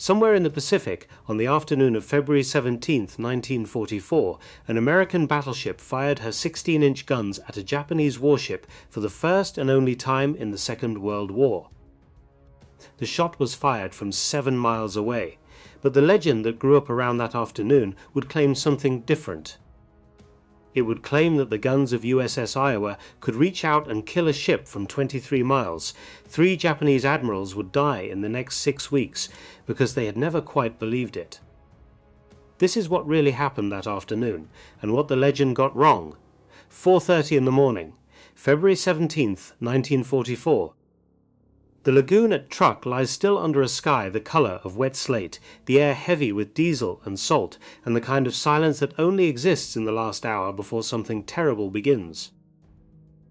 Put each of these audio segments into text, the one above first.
Somewhere in the Pacific, on the afternoon of February 17, 1944, an American battleship fired her 16-inch guns at a Japanese warship for the first and only time in the Second World War. The shot was fired from 7 miles away, but the legend that grew up around that afternoon would claim something different. It would claim that the guns of USS Iowa could reach out and kill a ship from 23 miles. 3 Japanese admirals would die in the next 6 weeks because they had never quite believed it. This is what really happened that afternoon, and what the legend got wrong. 4:30 in the morning, February 17, 1944. The lagoon at Truk lies still under a sky the color of wet slate, the air heavy with diesel and salt, and the kind of silence that only exists in the last hour before something terrible begins.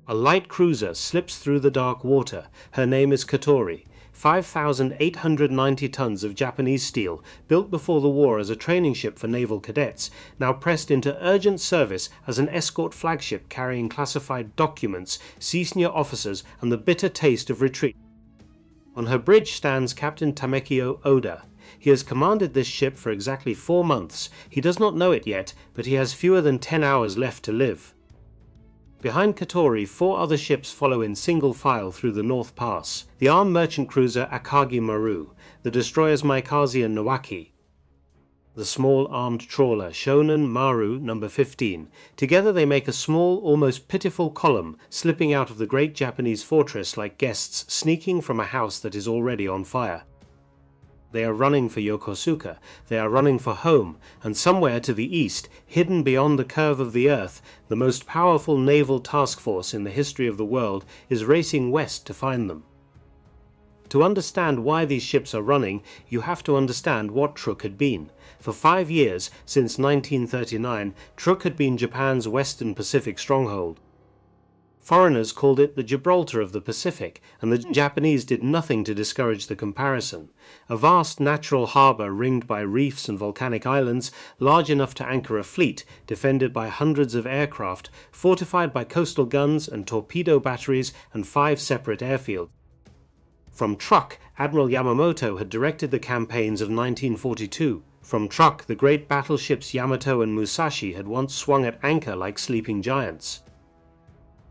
A light cruiser slips through the dark water. Her name is Katori. 5,890 tons of Japanese steel, built before the war as a training ship for naval cadets, now pressed into urgent service as an escort flagship carrying classified documents, senior officers, and the bitter taste of retreat. On her bridge stands Captain Tamekio Oda. He has commanded this ship for exactly 4 months. He does not know it yet, but he has fewer than 10 hours left to live. Behind Katori, 4 other ships follow in single file through the North Pass. The armed merchant cruiser Akagi Maru, the destroyers Maikaze and Nawaki, the small armed trawler Shonan Maru No. 15. Together they make a small, almost pitiful column, slipping out of the great Japanese fortress like guests sneaking from a house that is already on fire. They are running for Yokosuka, they are running for home, and somewhere to the east, hidden beyond the curve of the earth, the most powerful naval task force in the history of the world is racing west to find them. To understand why these ships are running, you have to understand what Truk had been. For 5 years, since 1939, Truk had been Japan's Western Pacific stronghold. Foreigners called it the Gibraltar of the Pacific, and the Japanese did nothing to discourage the comparison. A vast natural harbour ringed by reefs and volcanic islands, large enough to anchor a fleet, defended by hundreds of aircraft, fortified by coastal guns and torpedo batteries, and 5 separate airfields. From Truk, Admiral Yamamoto had directed the campaigns of 1942. From Truk, the great battleships Yamato and Musashi had once swung at anchor like sleeping giants.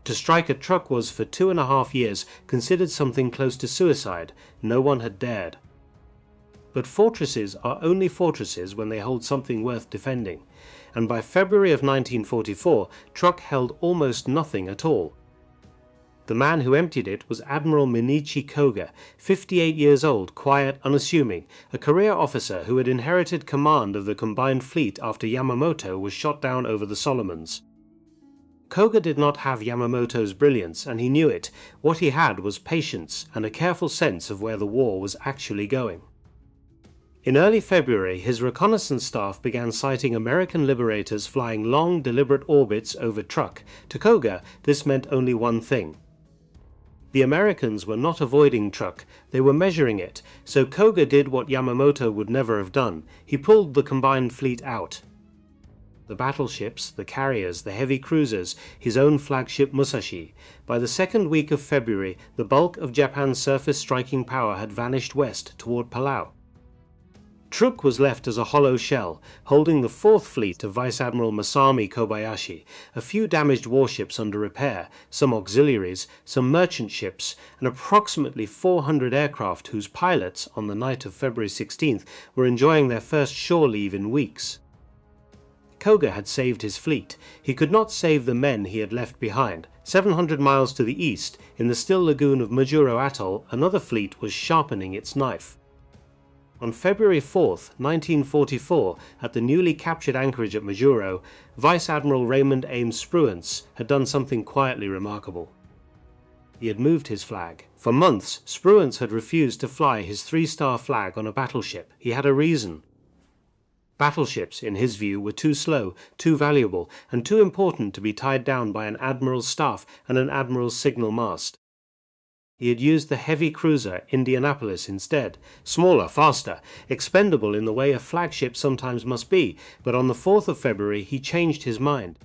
To strike at Truk was, for 2.5 years, considered something close to suicide. No one had dared. But fortresses are only fortresses when they hold something worth defending, and by February of 1944, Truk held almost nothing at all. The man who emptied it was Admiral Minichi Koga, 58 years old, quiet, unassuming, a career officer who had inherited command of the combined fleet after Yamamoto was shot down over the Solomons. Koga did not have Yamamoto's brilliance, and he knew it. What he had was patience and a careful sense of where the war was actually going. In early February, his reconnaissance staff began sighting American liberators flying long, deliberate orbits over Truk. To Koga, this meant only one thing. The Americans were not avoiding Truk, they were measuring it, so Koga did what Yamamoto would never have done. He pulled the combined fleet out. The battleships, the carriers, the heavy cruisers, his own flagship Musashi. By the second week of February, the bulk of Japan's surface striking power had vanished west toward Palau. Truk was left as a hollow shell, holding the 4th Fleet of Vice Admiral Masami Kobayashi, a few damaged warships under repair, some auxiliaries, some merchant ships, and approximately 400 aircraft whose pilots, on the night of February 16th, were enjoying their first shore leave in weeks. Koga had saved his fleet. He could not save the men he had left behind. 700 miles to the east, in the still lagoon of Majuro Atoll, another fleet was sharpening its knife. On February 4, 1944, at the newly captured anchorage at Majuro, Vice Admiral Raymond Ames Spruance had done something quietly remarkable. He had moved his flag. For months, Spruance had refused to fly his 3-star flag on a battleship. He had a reason. Battleships, in his view, were too slow, too valuable, and too important to be tied down by an admiral's staff and an admiral's signal mast. He had used the heavy cruiser Indianapolis instead, smaller, faster, expendable in the way a flagship sometimes must be, but on the 4th of February he changed his mind.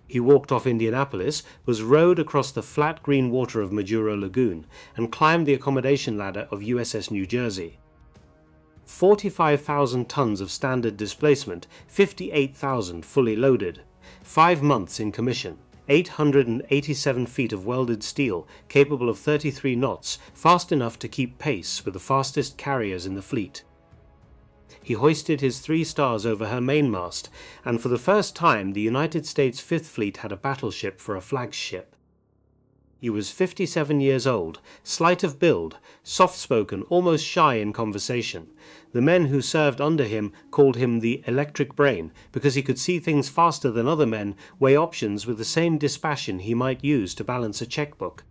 He walked off Indianapolis, was rowed across the flat green water of Majuro Lagoon, and climbed the accommodation ladder of USS New Jersey. 45,000 tons of standard displacement, 58,000 fully loaded. 5 months in commission. 887 feet of welded steel, capable of 33 knots, fast enough to keep pace with the fastest carriers in the fleet. He hoisted his 3 stars over her mainmast, and for the first time the United States Fifth Fleet had a battleship for a flagship. He was 57 years old, slight of build, soft-spoken, almost shy in conversation. The men who served under him called him the electric brain because he could see things faster than other men, weigh options with the same dispassion he might use to balance a checkbook.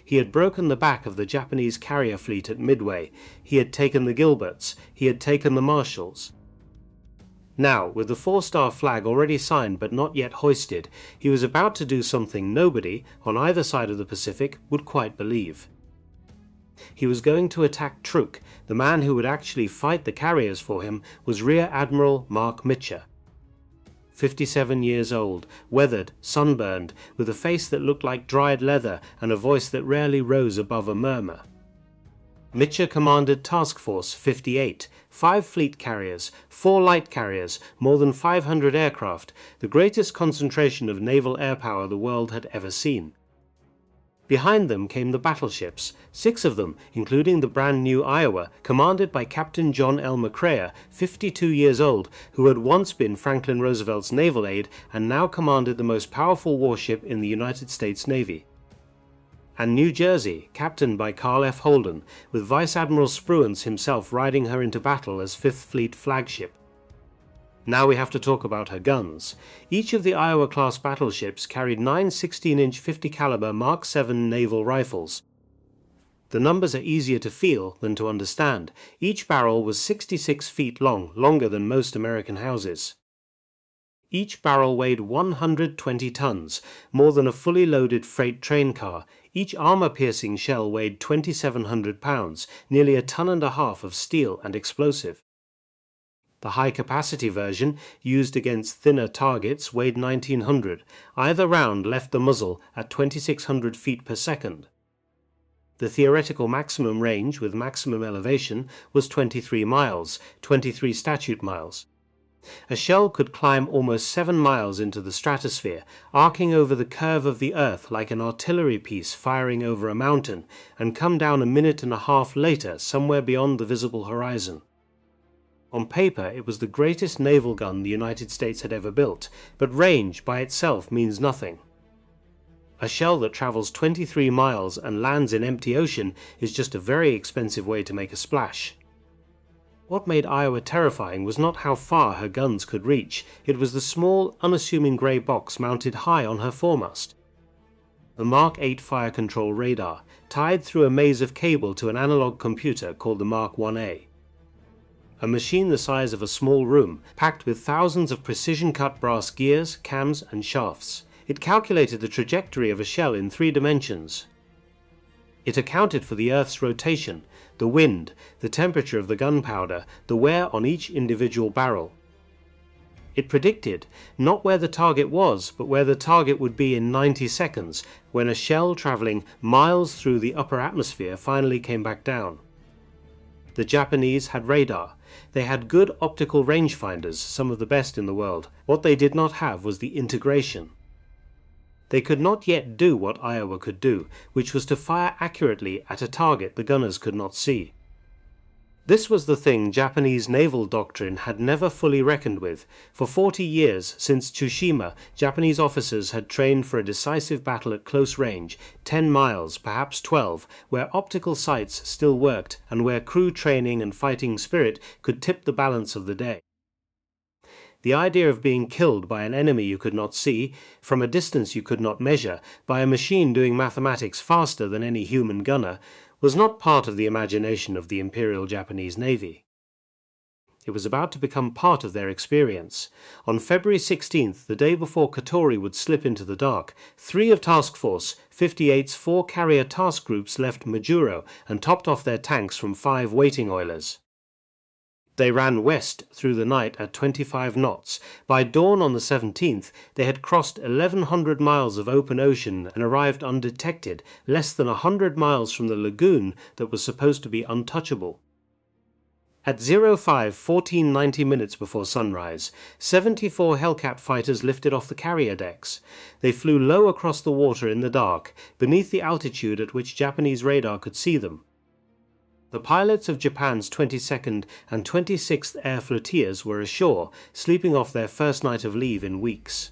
He had broken the back of the Japanese carrier fleet at Midway. He had taken the Gilberts. He had taken the Marshalls. Now, with the 4-star flag already signed but not yet hoisted, he was about to do something nobody, on either side of the Pacific, would quite believe. He was going to attack Truk. The man who would actually fight the carriers for him was Rear Admiral Mark Mitcher. 57 years old, weathered, sunburned, with a face that looked like dried leather and a voice that rarely rose above a murmur. Mitcher commanded Task Force 58, 5 fleet carriers, 4 light carriers, more than 500 aircraft, the greatest concentration of naval air power the world had ever seen. Behind them came the battleships, 6 of them, including the brand new Iowa, commanded by Captain John L. McCrae, 52 years old, who had once been Franklin Roosevelt's naval aide and now commanded the most powerful warship in the United States Navy. And New Jersey, captained by Carl F. Holden, with Vice Admiral Spruance himself riding her into battle as Fifth Fleet flagship. Now we have to talk about her guns. Each of the Iowa-class battleships carried 9 16-inch 50-caliber Mark 7 naval rifles. The numbers are easier to feel than to understand. Each barrel was 66 feet long, longer than most American houses. Each barrel weighed 120 tons, more than a fully loaded freight train car. Each armor-piercing shell weighed 2,700 pounds, nearly 1.5 tons of steel and explosive. The high-capacity version, used against thinner targets, weighed 1,900. Either round left the muzzle at 2,600 feet per second. The theoretical maximum range, with maximum elevation, was 23 miles, 23 statute miles. A shell could climb almost 7 miles into the stratosphere, arcing over the curve of the Earth like an artillery piece firing over a mountain, and come down a minute and a half later somewhere beyond the visible horizon. On paper, it was the greatest naval gun the United States had ever built, but range by itself means nothing. A shell that travels 23 miles and lands in empty ocean is just a very expensive way to make a splash. What made Iowa terrifying was not how far her guns could reach, it was the small, unassuming grey box mounted high on her foremast. The Mark 8 fire control radar, tied through a maze of cable to an analog computer called the Mark 1A. A machine the size of a small room, packed with thousands of precision-cut brass gears, cams and shafts. It calculated the trajectory of a shell in 3 dimensions. It accounted for the Earth's rotation, the wind, the temperature of the gunpowder, the wear on each individual barrel. It predicted not where the target was, but where the target would be in 90 seconds, when a shell traveling miles through the upper atmosphere finally came back down. The Japanese had radar. They had good optical rangefinders, some of the best in the world. What they did not have was the integration. They could not yet do what Iowa could do, which was to fire accurately at a target the gunners could not see. This was the thing Japanese naval doctrine had never fully reckoned with. For 40 years, since Tsushima, Japanese officers had trained for a decisive battle at close range, 10 miles, perhaps 12, where optical sights still worked and where crew training and fighting spirit could tip the balance of the day. The idea of being killed by an enemy you could not see, from a distance you could not measure, by a machine doing mathematics faster than any human gunner, was not part of the imagination of the Imperial Japanese Navy. It was about to become part of their experience. On February 16th, the day before Katori would slip into the dark, 3 of Task Force 58's 4 carrier task groups left Majuro and topped off their tanks from 5 waiting oilers. They ran west through the night at 25 knots. By dawn on the 17th, they had crossed 1,100 miles of open ocean and arrived undetected, less than 100 miles from the lagoon that was supposed to be untouchable. At 05:14:90 minutes before sunrise, 74 Hellcat fighters lifted off the carrier decks. They flew low across the water in the dark, beneath the altitude at which Japanese radar could see them. The pilots of Japan's 22nd and 26th Air Flotillas were ashore, sleeping off their first night of leave in weeks.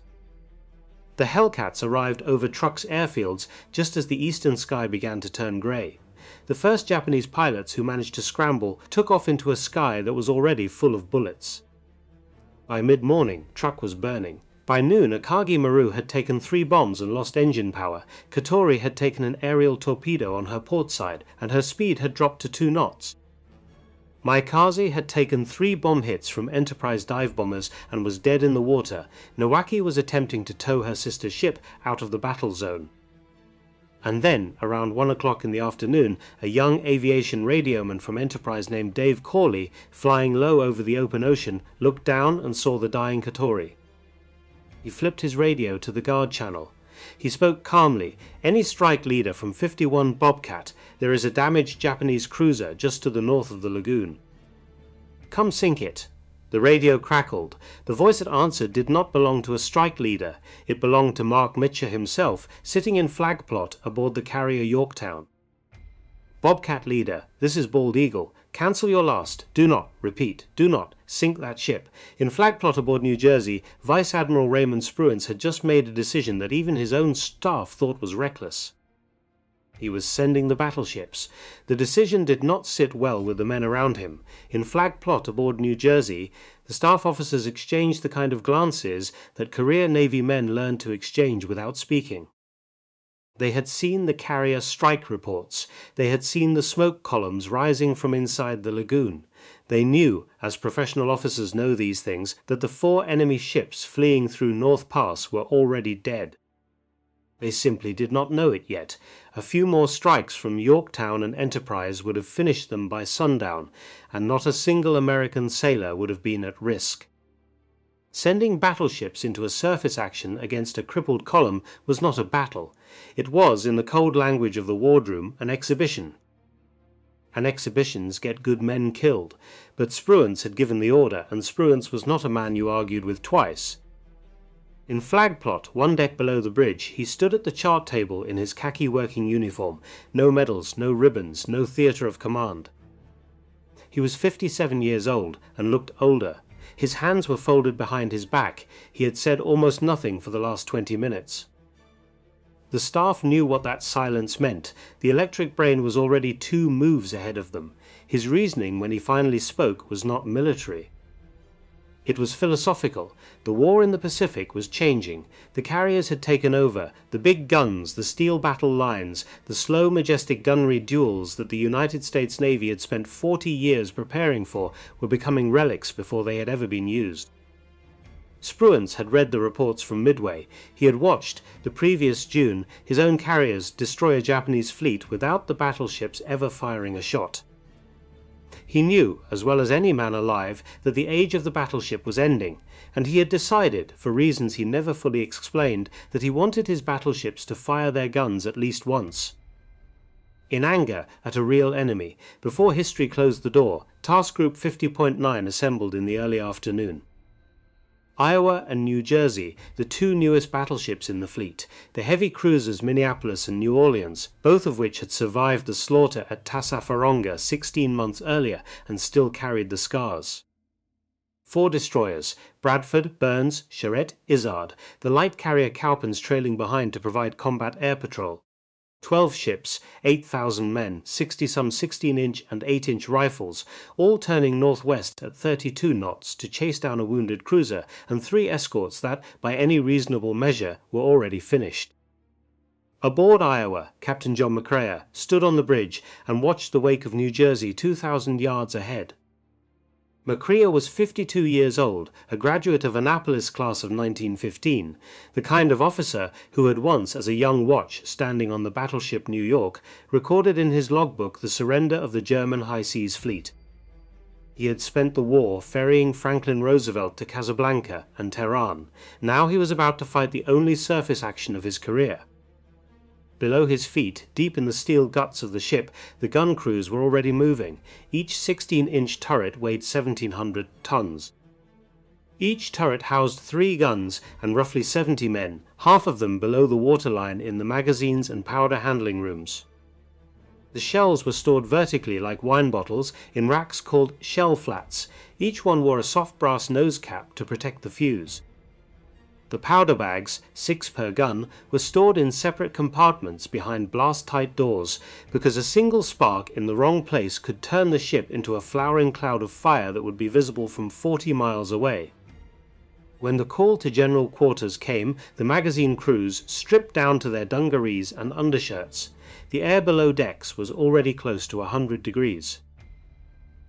The Hellcats arrived over Trucks airfields just as the eastern sky began to turn grey. The first Japanese pilots who managed to scramble took off into a sky that was already full of bullets. By mid-morning, Truck was burning. By noon, Akagi Maru had taken 3 bombs and lost engine power. Katori had taken an aerial torpedo on her port side, and her speed had dropped to 2 knots. Maikaze had taken 3 bomb hits from Enterprise dive bombers and was dead in the water. Nawaki was attempting to tow her sister ship out of the battle zone. And then, around 1 o'clock in the afternoon, a young aviation radioman from Enterprise named Dave Corley, flying low over the open ocean, looked down and saw the dying Katori. He flipped his radio to the guard channel. He spoke calmly. "Any strike leader from 51 Bobcat, there is a damaged Japanese cruiser just to the north of the lagoon. Come sink it." The radio crackled. The voice that answered did not belong to a strike leader. It belonged to Mark Mitcher himself, sitting in flag plot aboard the carrier Yorktown. "Bobcat leader, this is Bald Eagle. Cancel your last. Do not, repeat, do not, sink that ship." In flag plot aboard New Jersey, Vice Admiral Raymond Spruance had just made a decision that even his own staff thought was reckless. He was sending the battleships. The decision did not sit well with the men around him. In flag plot aboard New Jersey, the staff officers exchanged the kind of glances that career Navy men learned to exchange without speaking. They had seen the carrier strike reports. They had seen the smoke columns rising from inside the lagoon. They knew, as professional officers know these things, that the 4 enemy ships fleeing through North Pass were already dead. They simply did not know it yet. A few more strikes from Yorktown and Enterprise would have finished them by sundown, and not a single American sailor would have been at risk. Sending battleships into a surface action against a crippled column was not a battle. It was, in the cold language of the wardroom, an exhibition. And exhibitions get good men killed. But Spruance had given the order, and Spruance was not a man you argued with twice. In flag plot, 1 deck below the bridge, he stood at the chart table in his khaki working uniform. No medals, no ribbons, no theatre of command. He was 57 years old, and looked older. His hands were folded behind his back. He had said almost nothing for the last 20 minutes. The staff knew what that silence meant. The electric brain was already 2 moves ahead of them. His reasoning, when he finally spoke, was not military. It was philosophical. The war in the Pacific was changing. The carriers had taken over. The big guns, the steel battle lines, the slow, majestic gunnery duels that the United States Navy had spent 40 years preparing for were becoming relics before they had ever been used. Spruance had read the reports from Midway. He had watched, the previous June, his own carriers destroy a Japanese fleet without the battleships ever firing a shot. He knew, as well as any man alive, that the age of the battleship was ending, and he had decided, for reasons he never fully explained, that he wanted his battleships to fire their guns at least once. In anger at a real enemy, before history closed the door, Task Group 50.9 assembled in the early afternoon. Iowa and New Jersey, the 2 newest battleships in the fleet, the heavy cruisers Minneapolis and New Orleans, both of which had survived the slaughter at Tassafaronga 16 months earlier and still carried the scars. 4 destroyers, Bradford, Burns, Charette, Izard, the light carrier Cowpens trailing behind to provide combat air patrol. 12 ships, 8,000 men, 60-some 16-inch and 8-inch rifles, all turning northwest at 32 knots to chase down a wounded cruiser, and 3 escorts that, by any reasonable measure, were already finished. Aboard Iowa, Captain John McCrae stood on the bridge and watched the wake of New Jersey 2,000 yards ahead. McCrea was 52 years old, a graduate of Annapolis class of 1915, the kind of officer who had once, as a young watch standing on the battleship New York, recorded in his logbook the surrender of the German High Seas Fleet. He had spent the war ferrying Franklin Roosevelt to Casablanca and Tehran. Now he was about to fight the only surface action of his career. Below his feet, deep in the steel guts of the ship, the gun crews were already moving. Each 16-inch turret weighed 1,700 tons. Each turret housed 3 guns and roughly 70 men, half of them below the waterline in the magazines and powder handling rooms. The shells were stored vertically like wine bottles in racks called shell flats. Each one wore a soft brass nose cap to protect the fuse. The powder bags, 6 per gun, were stored in separate compartments behind blast-tight doors, because a single spark in the wrong place could turn the ship into a flowering cloud of fire that would be visible from 40 miles away. When the call to general quarters came, the magazine crews stripped down to their dungarees and undershirts. The air below decks was already close to 100 degrees.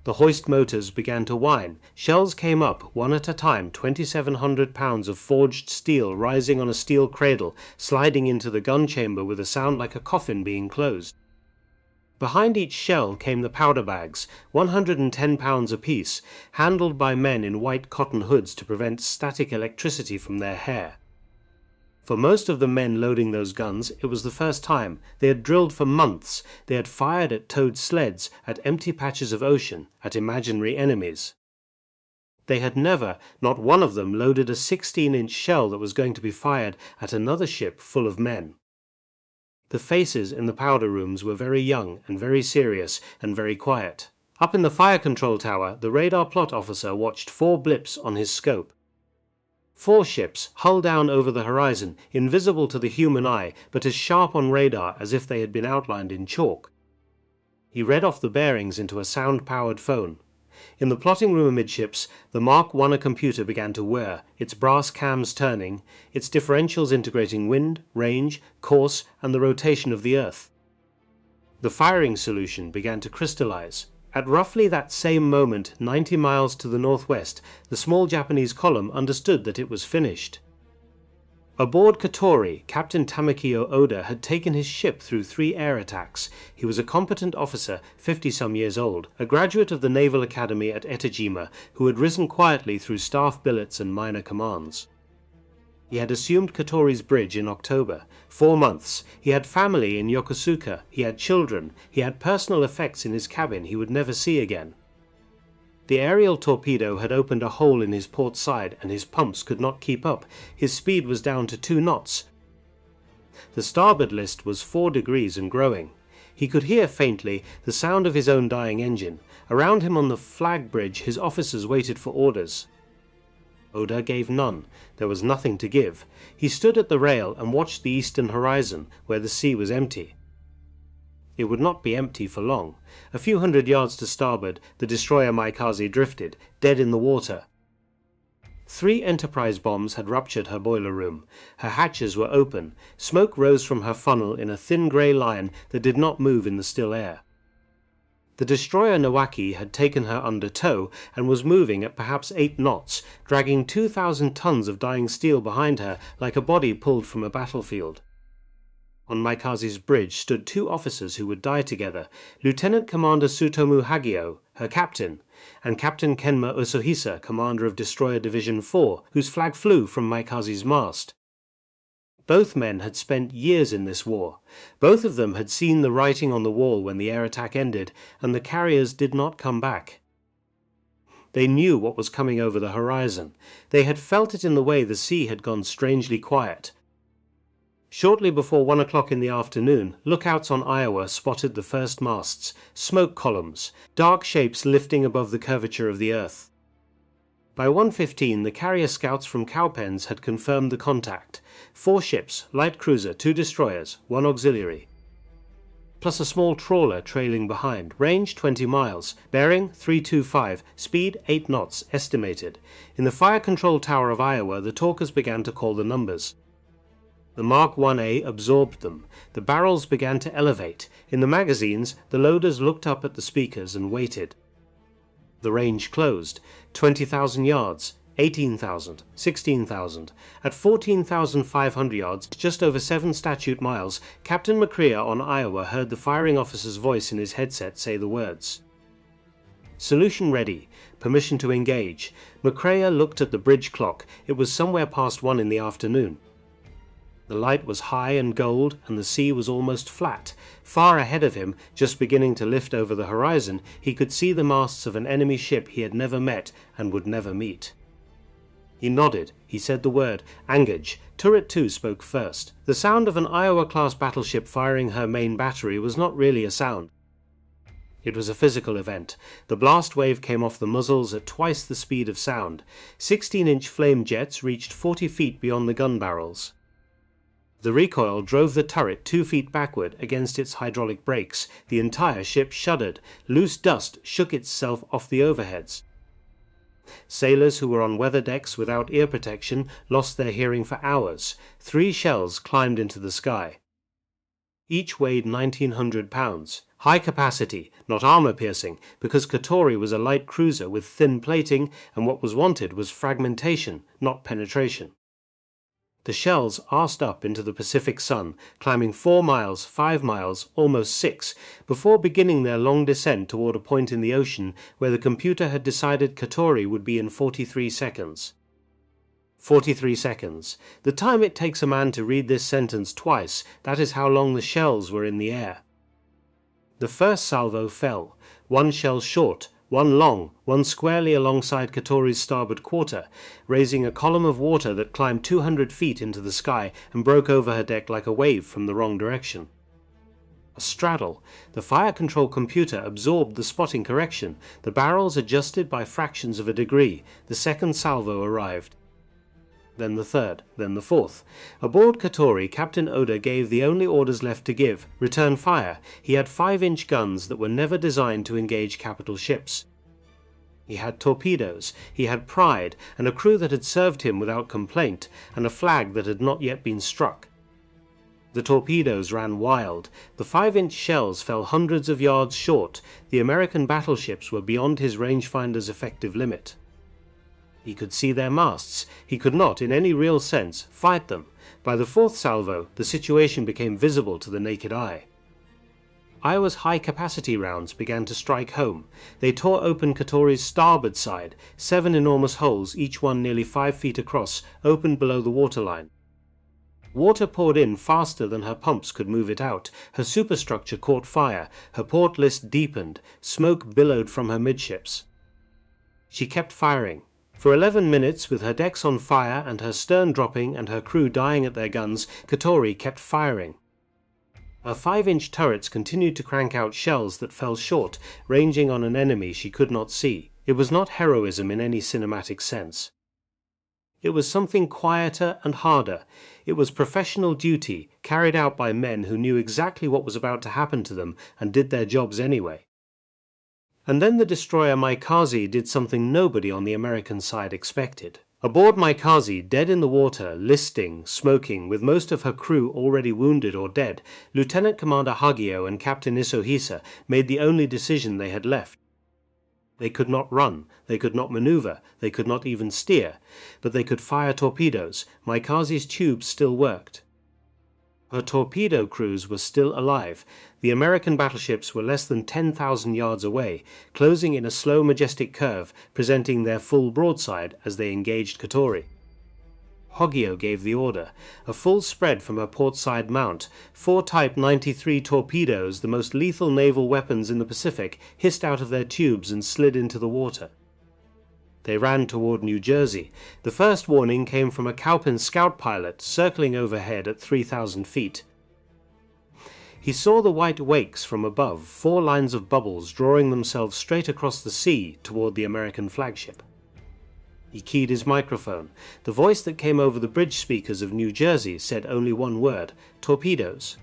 The hoist motors began to whine. Shells came up, one at a time, 2,700 pounds of forged steel rising on a steel cradle, sliding into the gun chamber with a sound like a coffin being closed. Behind each shell came the powder bags, 110 pounds apiece, handled by men in white cotton hoods to prevent static electricity from their hair. For most of the men loading those guns, it was the first time. They had drilled for months. They had fired at towed sleds, at empty patches of ocean, at imaginary enemies. They had never, not one of them, loaded a 16-inch shell that was going to be fired at another ship full of men. The faces in the powder rooms were very young and very serious and very quiet. Up in the fire control tower, the radar plot officer watched 4 blips on his scope. 4 ships, hull down over the horizon, invisible to the human eye, but as sharp on radar as if they had been outlined in chalk. He read off the bearings into a sound-powered phone. In the plotting room amidships, the Mark I computer began to whir, its brass cams turning, its differentials integrating wind, range, course, and the rotation of the Earth. The firing solution began to crystallize. At roughly that same moment, 90 miles to the northwest, the small Japanese column understood that it was finished. Aboard Katori, Captain Tamakio Oda had taken his ship through 3 air attacks. He was a competent officer, 50-some years old, a graduate of the Naval Academy at Etajima, who had risen quietly through staff billets and minor commands. He had assumed Katori's bridge in October. 4 months. He had family in Yokosuka. He had children. He had personal effects in his cabin he would never see again. The aerial torpedo had opened a hole in his port side and his pumps could not keep up. His speed was down to 2 knots. The starboard list was 4 degrees and growing. He could hear faintly the sound of his own dying engine. Around him on the flag bridge his officers waited for orders. Oda gave none. There was nothing to give. He stood at the rail and watched the eastern horizon, where the sea was empty. It would not be empty for long. A few hundred yards to starboard, the destroyer Maikaze drifted, dead in the water. 3 Enterprise bombs had ruptured her boiler room. Her hatches were open. Smoke rose from her funnel in a thin grey line that did not move in the still air. The destroyer Nawaki had taken her under tow and was moving at perhaps 8 knots, dragging 2,000 tons of dying steel behind her like a body pulled from a battlefield. On Maikaze's bridge stood 2 officers who would die together, Lieutenant Commander Tsutomu Hagio, her captain, and Captain Kenma Usuhisa, commander of Destroyer Division 4, whose flag flew from Maikaze's mast. Both men had spent years in this war. Both of them had seen the writing on the wall when the air attack ended, and the carriers did not come back. They knew what was coming over the horizon. They had felt it in the way the sea had gone strangely quiet. Shortly before 1 o'clock in the afternoon, lookouts on Iowa spotted the first masts, smoke columns, dark shapes lifting above the curvature of the earth. By 1:15, the carrier scouts from Cowpens had confirmed the contact. 4 ships, light cruiser, 2 destroyers, 1 auxiliary, plus a small trawler trailing behind, range 20 miles, bearing 325, speed 8 knots, estimated. In the fire control tower of Iowa, the talkers began to call the numbers. The Mark 1A absorbed them. The barrels began to elevate. In the magazines, the loaders looked up at the speakers and waited. The range closed. 20,000 yards, 18,000, 16,000. At 14,500 yards, just over 7 statute miles, Captain McCrea on Iowa heard the firing officer's voice in his headset say the words. Solution ready. Permission to engage. McCrea looked at the bridge clock. It was somewhere past 1 in the afternoon. The light was high and gold, and the sea was almost flat. Far ahead of him, just beginning to lift over the horizon, he could see the masts of an enemy ship he had never met and would never meet. He nodded. He said the word, "Engage." Turret 2 spoke first. The sound of an Iowa-class battleship firing her main battery was not really a sound. It was a physical event. The blast wave came off the muzzles at twice the speed of sound. 16-inch flame jets reached 40 feet beyond the gun barrels. The recoil drove the turret 2 feet backward against its hydraulic brakes. The entire ship shuddered. Loose dust shook itself off the overheads. Sailors who were on weather decks without ear protection lost their hearing for hours. 3 shells climbed into the sky. Each weighed 1,900 pounds. High capacity, not armor-piercing, because Katori was a light cruiser with thin plating, and what was wanted was fragmentation, not penetration. The shells arsed up into the Pacific sun, climbing 4 miles, 5 miles, almost 6, before beginning their long descent toward a point in the ocean where the computer had decided Katori would be in 43 seconds. 43 seconds. The time it takes a man to read this sentence twice, that is how long the shells were in the air. The first salvo fell, 1 shell short, 1 long, 1 squarely alongside Katori's starboard quarter, raising a column of water that climbed 200 feet into the sky and broke over her deck like a wave from the wrong direction. A straddle. The fire control computer absorbed the spotting correction. The barrels adjusted by fractions of a degree. The second salvo arrived. Then the third, then the fourth. Aboard Katori, Captain Oda gave the only orders left to give: return fire. He had 5-inch guns that were never designed to engage capital ships. He had torpedoes, he had pride, and a crew that had served him without complaint, and a flag that had not yet been struck. The torpedoes ran wild. The 5-inch shells fell hundreds of yards short. The American battleships were beyond his rangefinder's effective limit. He could see their masts. He could not, in any real sense, fight them. By the 4th salvo, the situation became visible to the naked eye. Iowa's high-capacity rounds began to strike home. They tore open Katori's starboard side. 7 enormous holes, each one nearly 5 feet across, opened below the waterline. Water poured in faster than her pumps could move it out. Her superstructure caught fire. Her port list deepened. Smoke billowed from her midships. She kept firing. For 11 minutes, with her decks on fire and her stern dropping and her crew dying at their guns, Katori kept firing. Her 5-inch turrets continued to crank out shells that fell short, ranging on an enemy she could not see. It was not heroism in any cinematic sense. It was something quieter and harder. It was professional duty, carried out by men who knew exactly what was about to happen to them and did their jobs anyway. And then the destroyer Maikaze did something nobody on the American side expected. Aboard Maikaze, dead in the water, listing, smoking, with most of her crew already wounded or dead, Lieutenant Commander Hagio and Captain Isohisa made the only decision they had left. They could not run, they could not maneuver, they could not even steer, but they could fire torpedoes. Maikaze's tubes still worked. Her torpedo crews were still alive. The American battleships were less than 10,000 yards away, closing in a slow majestic curve, presenting their full broadside as they engaged Katori. Hagio gave the order. A full spread from her portside mount. 4 Type 93 torpedoes, the most lethal naval weapons in the Pacific, hissed out of their tubes and slid into the water. They ran toward New Jersey. The first warning came from a Cowpin scout pilot circling overhead at 3,000 feet. He saw the white wakes from above, 4 lines of bubbles drawing themselves straight across the sea toward the American flagship. He keyed his microphone. The voice that came over the bridge speakers of New Jersey said only one word: torpedoes.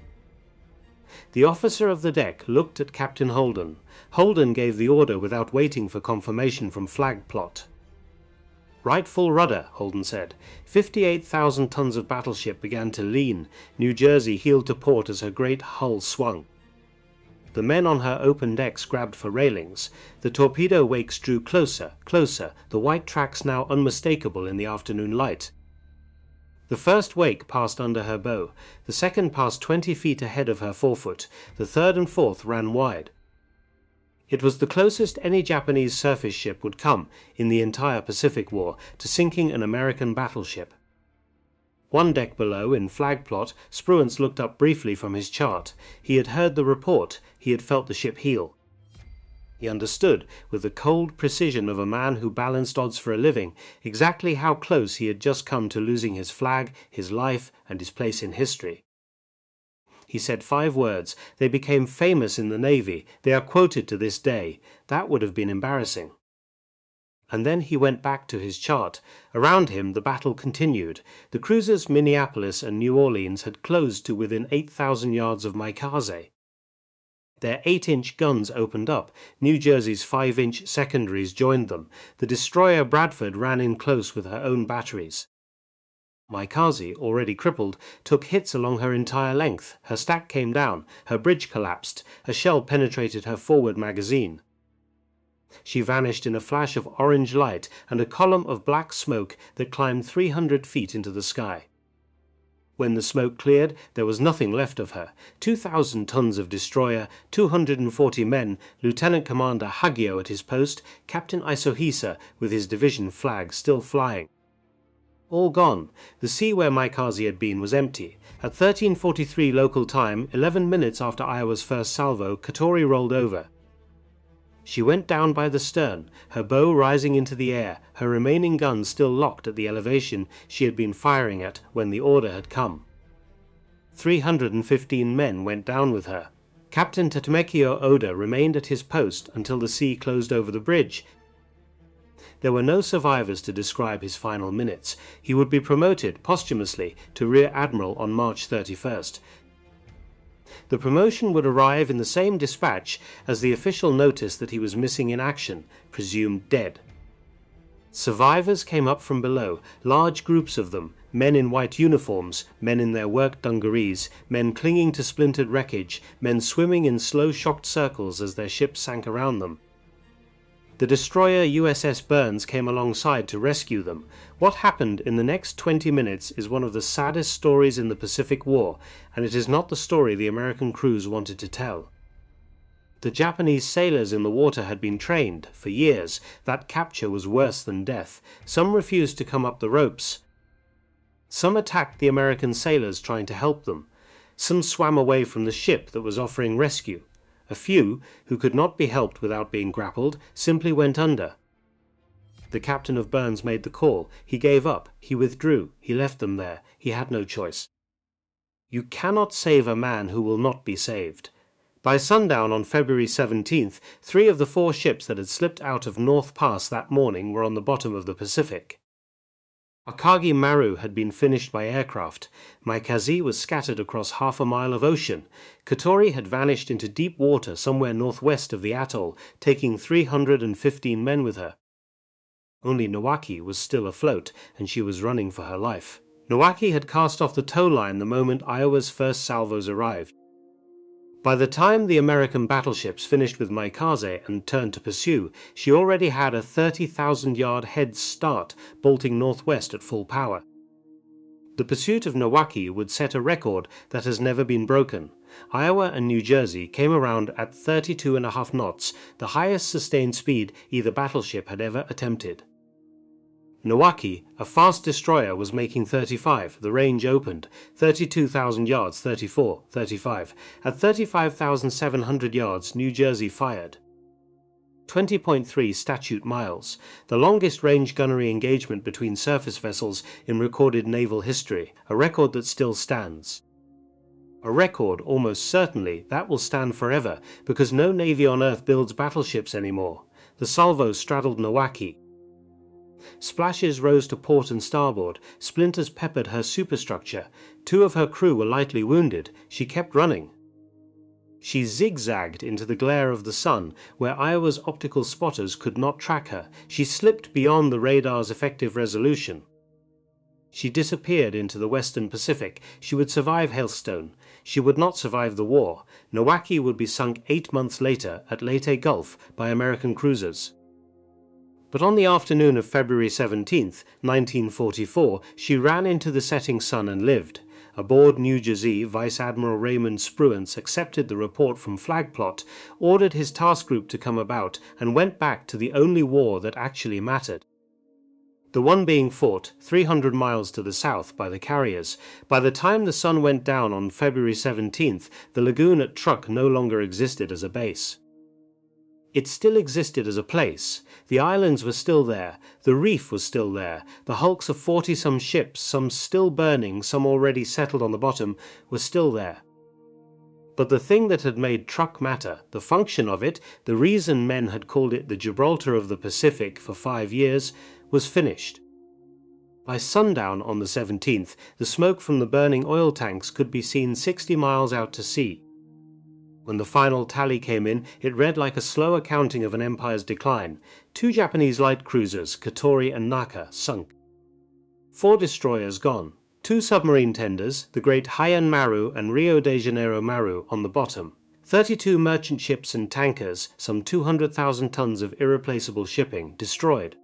The officer of the deck looked at Captain Holden. Holden gave the order without waiting for confirmation from flag plot. Right full rudder, Holden said. 58,000 tons of battleship began to lean. New Jersey heeled to port as her great hull swung. The men on her open decks grabbed for railings. The torpedo wakes drew closer, closer, the white tracks now unmistakable in the afternoon light. The first wake passed under her bow. The second passed 20 feet ahead of her forefoot. The third and fourth ran wide. It was the closest any Japanese surface ship would come, in the entire Pacific War, to sinking an American battleship. One deck below, in flag plot, Spruance looked up briefly from his chart. He had heard the report. He had felt the ship heel. He understood, with the cold precision of a man who balanced odds for a living, exactly how close he had just come to losing his flag, his life, and his place in history. He said 5 words. They became famous in the Navy. They are quoted to this day. That would have been embarrassing. And then he went back to his chart. Around him the battle continued. The cruisers Minneapolis and New Orleans had closed to within 8,000 yards of Maikaze. Their 8-inch guns opened up. New Jersey's 5-inch secondaries joined them. The destroyer Bradford ran in close with her own batteries. Maikaze, already crippled, took hits along her entire length. Her stack came down. Her bridge collapsed. A shell penetrated her forward magazine. She vanished in a flash of orange light and a column of black smoke that climbed 300 feet into the sky. When the smoke cleared, there was nothing left of her. 2,000 tons of destroyer, 240 men, Lieutenant Commander Hagio at his post, Captain Isohisa with his division flag still flying. All gone. The sea where Maikaze had been was empty. At 13:43 local time, 11 minutes after Iowa's first salvo, Katori rolled over. She went down by the stern, her bow rising into the air, her remaining guns still locked at the elevation she had been firing at when the order had come. 315 men went down with her. Captain Tatamekio Oda remained at his post until the sea closed over the bridge. There were no survivors to describe his final minutes. He would be promoted posthumously to Rear Admiral on March 31st. The promotion would arrive in the same dispatch as the official notice that he was missing in action, presumed dead. Survivors came up from below, large groups of them, men in white uniforms, men in their work dungarees, men clinging to splintered wreckage, men swimming in slow shocked circles as their ships sank around them. The destroyer USS Burns came alongside to rescue them. What happened in the next 20 minutes is one of the saddest stories in the Pacific War, and it is not the story the American crews wanted to tell. The Japanese sailors in the water had been trained. For years, that capture was worse than death. Some refused to come up the ropes. Some attacked the American sailors trying to help them. Some swam away from the ship that was offering rescue. A few, who could not be helped without being grappled, simply went under. The captain of Burns made the call. He gave up. He withdrew. He left them there. He had no choice. You cannot save a man who will not be saved. By sundown on February 17th, 3 of the 4 ships that had slipped out of North Pass that morning were on the bottom of the Pacific. Akagi Maru had been finished by aircraft. Maikaze was scattered across half a mile of ocean. Katori had vanished into deep water somewhere northwest of the atoll, taking 315 men with her. Only Nowaki was still afloat, and she was running for her life. Nowaki had cast off the tow line the moment Iowa's first salvos arrived. By the time the American battleships finished with Maikaze and turned to pursue, she already had a 30,000-yard head start, bolting northwest at full power. The pursuit of Nowaki would set a record that has never been broken. Iowa and New Jersey came around at 32.5 knots, the highest sustained speed either battleship had ever attempted. Nowaki, a fast destroyer, was making 35. The range opened. 32,000 yards, 34, 35. At 35,700 yards, New Jersey fired. 20.3 statute miles, the longest range gunnery engagement between surface vessels in recorded naval history, a record that still stands. A record, almost certainly, that will stand forever, because no navy on Earth builds battleships anymore. The salvos straddled Nowaki. Splashes rose to port and starboard. Splinters peppered her superstructure. 2 of her crew were lightly wounded. She kept running. She zigzagged into the glare of the sun, where Iowa's optical spotters could not track her. She slipped beyond the radar's effective resolution. She disappeared into the western Pacific. She would survive Hailstone. She would not survive the war. Nowaki would be sunk 8 months later at Leyte Gulf by American cruisers. But on the afternoon of February 17th, 1944, she ran into the setting sun and lived. Aboard New Jersey, Vice Admiral Raymond Spruance accepted the report from Flag Plot, ordered his task group to come about, and went back to the only war that actually mattered. the one being fought 300 miles to the south by the carriers. By the time the sun went down on February 17th, the lagoon at Truk no longer existed as a base. It still existed as a place. The islands were still there, the reef was still there, the hulks of 40-some ships, some still burning, some already settled on the bottom, were still there. But the thing that had made Truk matter, the function of it, the reason men had called it the Gibraltar of the Pacific for 5 years, was finished. By sundown on the 17th, the smoke from the burning oil tanks could be seen 60 miles out to sea. When the final tally came in, it read like a slow accounting of an empire's decline. 2 Japanese light cruisers, Katori and Naka, sunk. 4 destroyers gone. 2 submarine tenders, the great Haiyan Maru and Rio de Janeiro Maru, on the bottom. 32 merchant ships and tankers, some 200,000 tons of irreplaceable shipping, destroyed.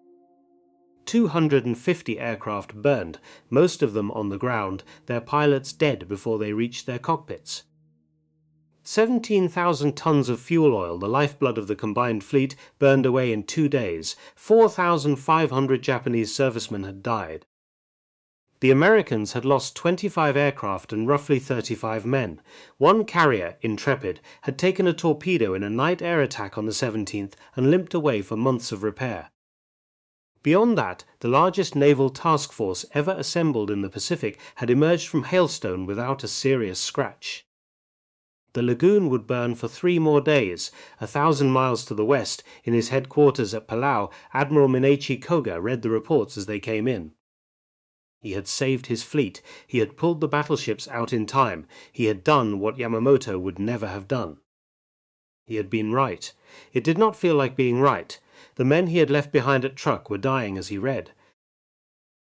250 aircraft burned, most of them on the ground, their pilots dead before they reached their cockpits. 17,000 tons of fuel oil, the lifeblood of the combined fleet, burned away in 2 days. 4,500 Japanese servicemen had died. The Americans had lost 25 aircraft and roughly 35 men. One carrier, Intrepid, had taken a torpedo in a night air attack on the 17th and limped away for months of repair. Beyond that, the largest naval task force ever assembled in the Pacific had emerged from Hailstone without a serious scratch. The lagoon would burn for 3 more days. 1,000 miles to the west, in his headquarters at Palau, Admiral Minechi Koga read the reports as they came in. He had saved his fleet. He had pulled the battleships out in time. He had done what Yamamoto would never have done. He had been right. It did not feel like being right. The men he had left behind at Truk were dying as he read.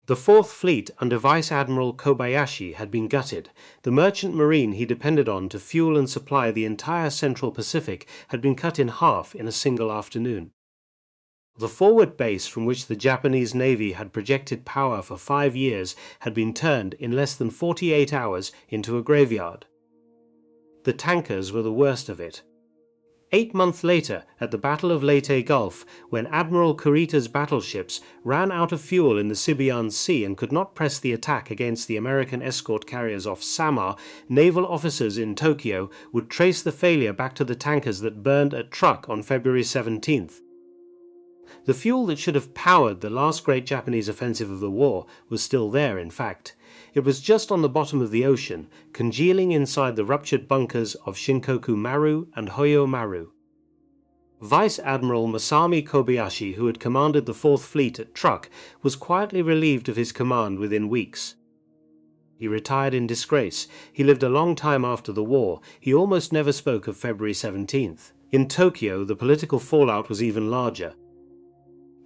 The Fourth Fleet under Vice Admiral Kobayashi had been gutted. The merchant marine he depended on to fuel and supply the entire Central Pacific had been cut in half in a single afternoon. The forward base from which the Japanese Navy had projected power for 5 years had been turned in less than 48 hours into a graveyard. The tankers were the worst of it. 8 months later, at the Battle of Leyte Gulf, when Admiral Kurita's battleships ran out of fuel in the Sibian Sea and could not press the attack against the American escort carriers off Samar, naval officers in Tokyo would trace the failure back to the tankers that burned at Truk on February 17th. The fuel that should have powered the last great Japanese offensive of the war was still there, in fact. It was just on the bottom of the ocean, congealing inside the ruptured bunkers of Shinkoku Maru and Hoyo Maru. Vice Admiral Masami Kobayashi, who had commanded the Fourth Fleet at Truk, was quietly relieved of his command within weeks. He retired in disgrace. He lived a long time after the war. He almost never spoke of February 17th. In Tokyo, the political fallout was even larger.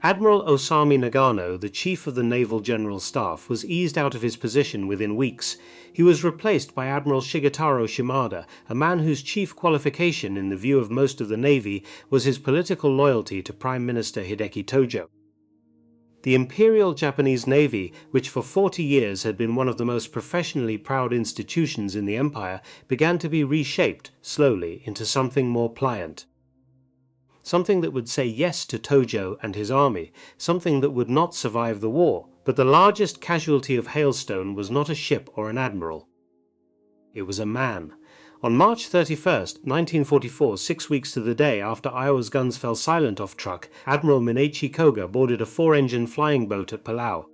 Admiral Osami Nagano, the chief of the Naval General Staff, was eased out of his position within weeks. He was replaced by Admiral Shigetaro Shimada, a man whose chief qualification in the view of most of the Navy was his political loyalty to Prime Minister Hideki Tojo. The Imperial Japanese Navy, which for 40 years had been one of the most professionally proud institutions in the empire, began to be reshaped, slowly, into something more pliant. Something that would say yes to Tojo and his army, something that would not survive the war. But the largest casualty of Hailstone was not a ship or an admiral. It was a man. On March 31st, 1944, 6 weeks to the day after Iowa's guns fell silent off Truk, Admiral Minechi Koga boarded a 4-engine flying boat at Palau.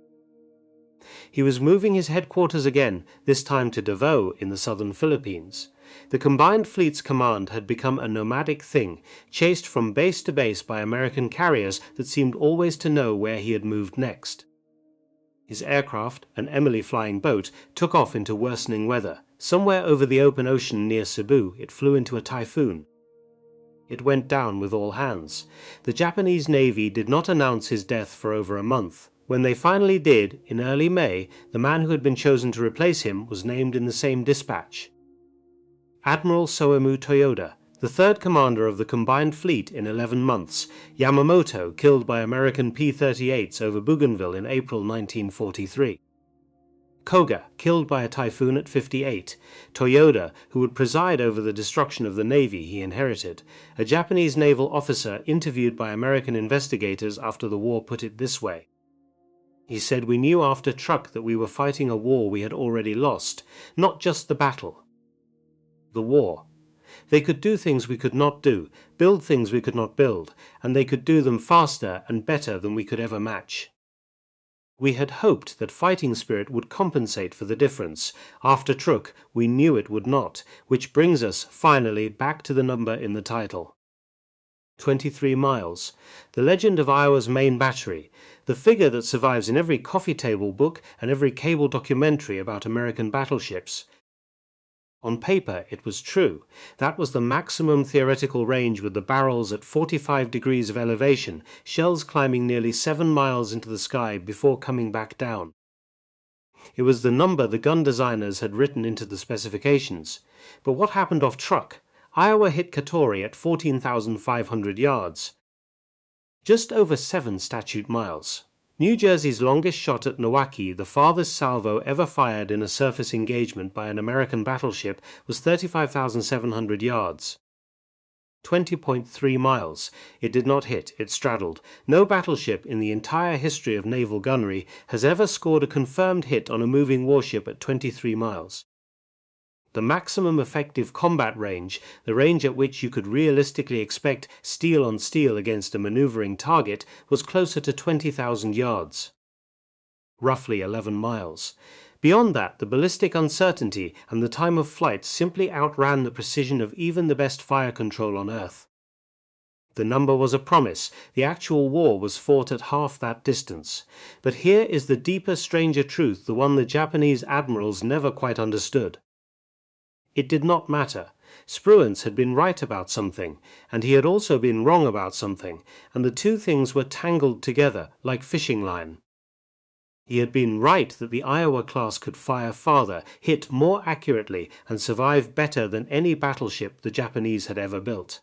He was moving his headquarters again, this time to Davao in the southern Philippines. The combined fleet's command had become a nomadic thing, chased from base to base by American carriers that seemed always to know where he had moved next. His aircraft, an Emily flying boat, took off into worsening weather. Somewhere over the open ocean near Cebu, it flew into a typhoon. It went down with all hands. The Japanese Navy did not announce his death for over a month. When they finally did, in early May, the man who had been chosen to replace him was named in the same dispatch. Admiral Soemu Toyoda, the third commander of the combined fleet in 11 months, Yamamoto, killed by American P-38s over Bougainville in April 1943. Koga, killed by a typhoon at 58. Toyoda, who would preside over the destruction of the navy he inherited. A Japanese naval officer interviewed by American investigators after the war put it this way: He said we knew after Truk that we were fighting a war we had already lost, not just the battle. The war. They could do things we could not do, build things we could not build, and they could do them faster and better than we could ever match. We had hoped that fighting spirit would compensate for the difference. After Truk, we knew it would not, which brings us, finally, back to the number in the title. 23 miles. The legend of Iowa's main battery. The figure that survives in every coffee table book and every cable documentary about American battleships. On paper, it was true. That was the maximum theoretical range with the barrels at 45 degrees of elevation, shells climbing nearly 7 miles into the sky before coming back down. It was the number the gun designers had written into the specifications. But what happened off Truk? Iowa hit Katori at 14,500 yards. Just over 7 statute miles. New Jersey's longest shot at Nowaki, the farthest salvo ever fired in a surface engagement by an American battleship, was 35,700 yards. 20.3 miles. It did not hit, it straddled. No battleship in the entire history of naval gunnery has ever scored a confirmed hit on a moving warship at 23 miles. The maximum effective combat range, the range at which you could realistically expect steel on steel against a maneuvering target, was closer to 20,000 yards. Roughly 11 miles. Beyond that, the ballistic uncertainty and the time of flight simply outran the precision of even the best fire control on Earth. The number was a promise. The actual war was fought at half that distance. But here is the deeper, stranger truth, the one the Japanese admirals never quite understood. It did not matter. Spruance had been right about something, and he had also been wrong about something, and the two things were tangled together, like fishing line. He had been right that the Iowa class could fire farther, hit more accurately, and survive better than any battleship the Japanese had ever built.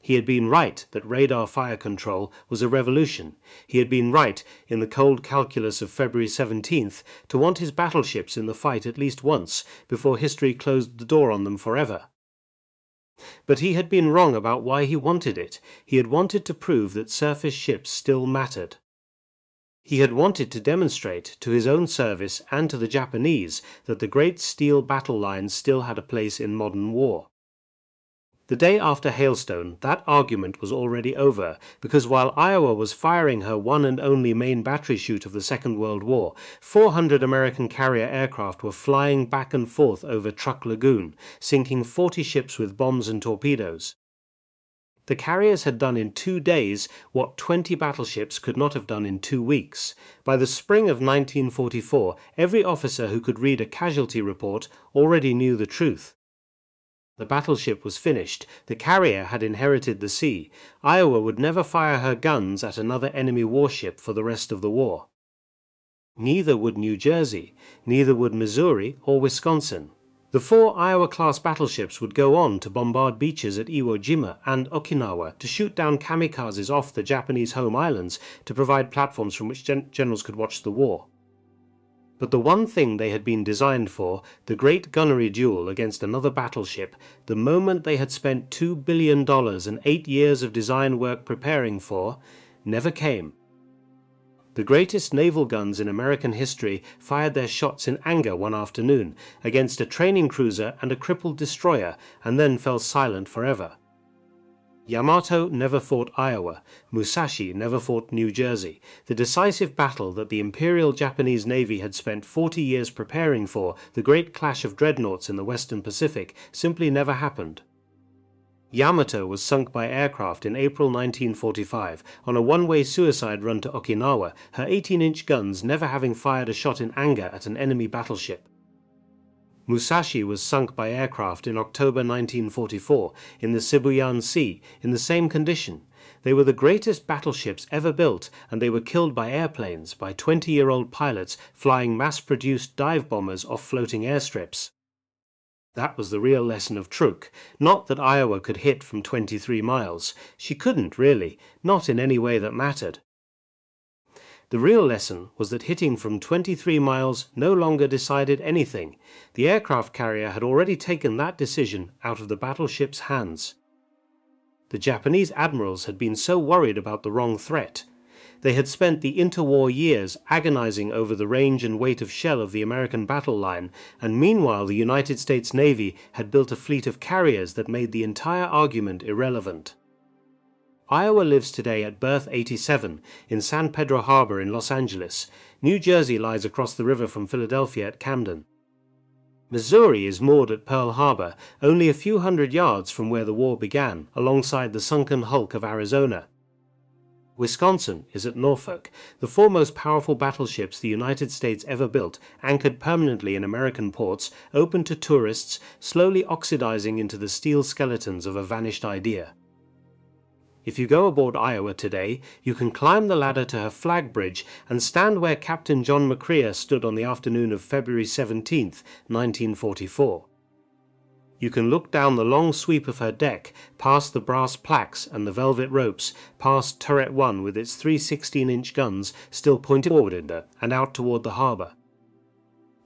He had been right that radar fire control was a revolution. He had been right, in the cold calculus of February 17th, to want his battleships in the fight at least once, before history closed the door on them forever. But he had been wrong about why he wanted it. He had wanted to prove that surface ships still mattered. He had wanted to demonstrate to his own service and to the Japanese that the great steel battle lines still had a place in modern war. The day after Hailstone, that argument was already over, because while Iowa was firing her one and only main battery chute of the Second World War, 400 American carrier aircraft were flying back and forth over Truk Lagoon, sinking 40 ships with bombs and torpedoes. The carriers had done in 2 days what 20 battleships could not have done in 2 weeks. By the spring of 1944, every officer who could read a casualty report already knew the truth. The battleship was finished. The carrier had inherited the sea. Iowa would never fire her guns at another enemy warship for the rest of the war. Neither would New Jersey, neither would Missouri or Wisconsin. The 4 Iowa-class battleships would go on to bombard beaches at Iwo Jima and Okinawa, to shoot down kamikazes off the Japanese home islands, to provide platforms from which generals could watch the war. But the one thing they had been designed for, the great gunnery duel against another battleship, the moment they had spent $2 billion and 8 years of design work preparing for, never came. The greatest naval guns in American history fired their shots in anger one afternoon against a training cruiser and a crippled destroyer, and then fell silent forever. Yamato never fought Iowa. Musashi never fought New Jersey. The decisive battle that the Imperial Japanese Navy had spent 40 years preparing for, the great clash of dreadnoughts in the Western Pacific, simply never happened. Yamato was sunk by aircraft in April 1945 on a one-way suicide run to Okinawa, her 18-inch guns never having fired a shot in anger at an enemy battleship. Musashi was sunk by aircraft in October 1944 in the Sibuyan Sea in the same condition. They were the greatest battleships ever built, and they were killed by airplanes, by 20-year-old pilots flying mass-produced dive bombers off floating airstrips. That was the real lesson of Truk, not that Iowa could hit from 23 miles. She couldn't, really, not in any way that mattered. The real lesson was that hitting from 23 miles no longer decided anything. The aircraft carrier had already taken that decision out of the battleship's hands. The Japanese admirals had been so worried about the wrong threat. They had spent the interwar years agonizing over the range and weight of shell of the American battle line, and meanwhile the United States Navy had built a fleet of carriers that made the entire argument irrelevant. Iowa lives today at berth 87 in San Pedro Harbor in Los Angeles. New Jersey lies across the river from Philadelphia at Camden. Missouri is moored at Pearl Harbor, only a few hundred yards from where the war began, alongside the sunken hulk of Arizona. Wisconsin is at Norfolk, the four most powerful battleships the United States ever built, anchored permanently in American ports, open to tourists, slowly oxidizing into the steel skeletons of a vanished idea. If you go aboard Iowa today, you can climb the ladder to her flag bridge and stand where Captain John McCreer stood on the afternoon of February 17, 1944. You can look down the long sweep of her deck, past the brass plaques and the velvet ropes, past Turret 1 with its three 16-inch guns still pointed forward and out toward the harbor.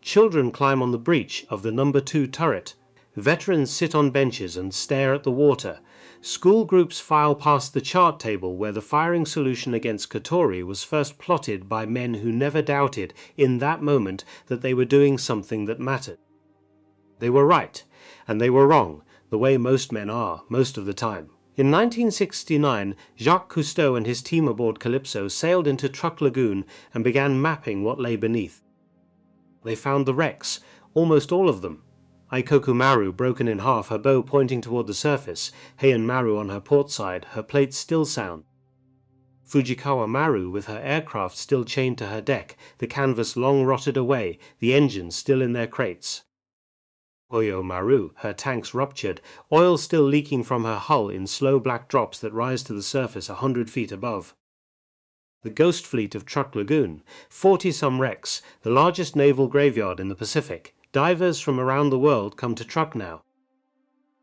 Children climb on the breech of the No. 2 turret. Veterans sit on benches and stare at the water. School groups file past the chart table where the firing solution against Katori was first plotted by men who never doubted in that moment that they were doing something that mattered. They were right, and they were wrong, the way most men are, most of the time. In 1969, Jacques Cousteau and his team aboard Calypso sailed into Truk Lagoon and began mapping what lay beneath. They found the wrecks, almost all of them. Aikoku Maru broken in half, her bow pointing toward the surface, Heian Maru on her port side, her plates still sound. Fujikawa Maru with her aircraft still chained to her deck, the canvas long rotted away, the engines still in their crates. Oyo Maru, her tanks ruptured, oil still leaking from her hull in slow black drops that rise to the surface 100 feet above. The ghost fleet of Truk Lagoon, 40-some wrecks, the largest naval graveyard in the Pacific. Divers from around the world come to Truk now.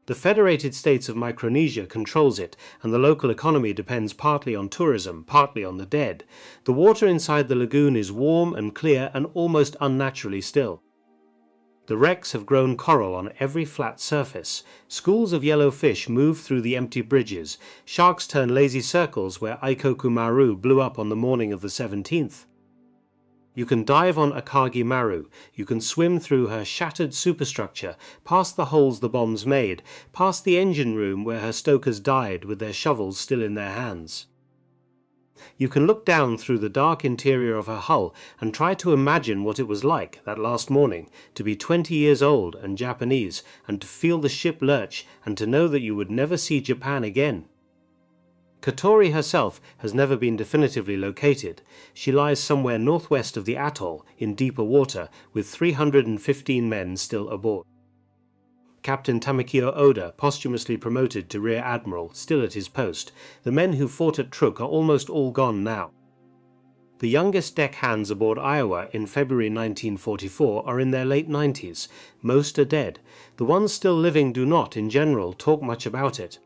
The Federated States of Micronesia controls it, and the local economy depends partly on tourism, partly on the dead. The water inside the lagoon is warm and clear and almost unnaturally still. The wrecks have grown coral on every flat surface. Schools of yellow fish move through the empty bridges. Sharks turn lazy circles where Aikoku Maru blew up on the morning of the 17th. You can dive on Akagi Maru, you can swim through her shattered superstructure, past the holes the bombs made, past the engine room where her stokers died with their shovels still in their hands. You can look down through the dark interior of her hull and try to imagine what it was like that last morning, to be 20 years old and Japanese, and to feel the ship lurch, and to know that you would never see Japan again. Katori herself has never been definitively located. She lies somewhere northwest of the atoll, in deeper water, with 315 men still aboard. Captain Tamakio Oda, posthumously promoted to Rear Admiral, still at his post. The men who fought at Truk are almost all gone now. The youngest deckhands aboard Iowa in February 1944 are in their late 90s. Most are dead. The ones still living do not, in general, talk much about it.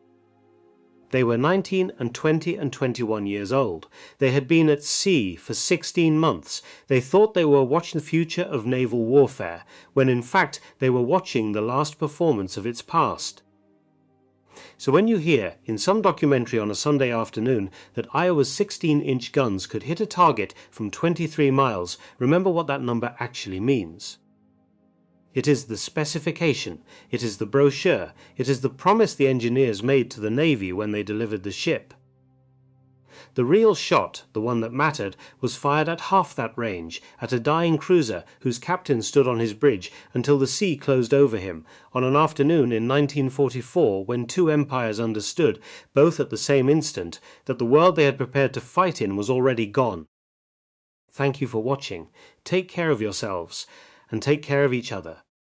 They were 19 and 20 and 21 years old. They had been at sea for 16 months. They thought they were watching the future of naval warfare, when in fact they were watching the last performance of its past. So when you hear, in some documentary on a Sunday afternoon, that Iowa's 16-inch guns could hit a target from 23 miles, remember what that number actually means. It is the specification, it is the brochure, it is the promise the engineers made to the Navy when they delivered the ship. The real shot, the one that mattered, was fired at half that range, at a dying cruiser whose captain stood on his bridge until the sea closed over him, on an afternoon in 1944 when two empires understood, both at the same instant, that the world they had prepared to fight in was already gone. Thank you for watching. Take care of yourselves, and take care of each other.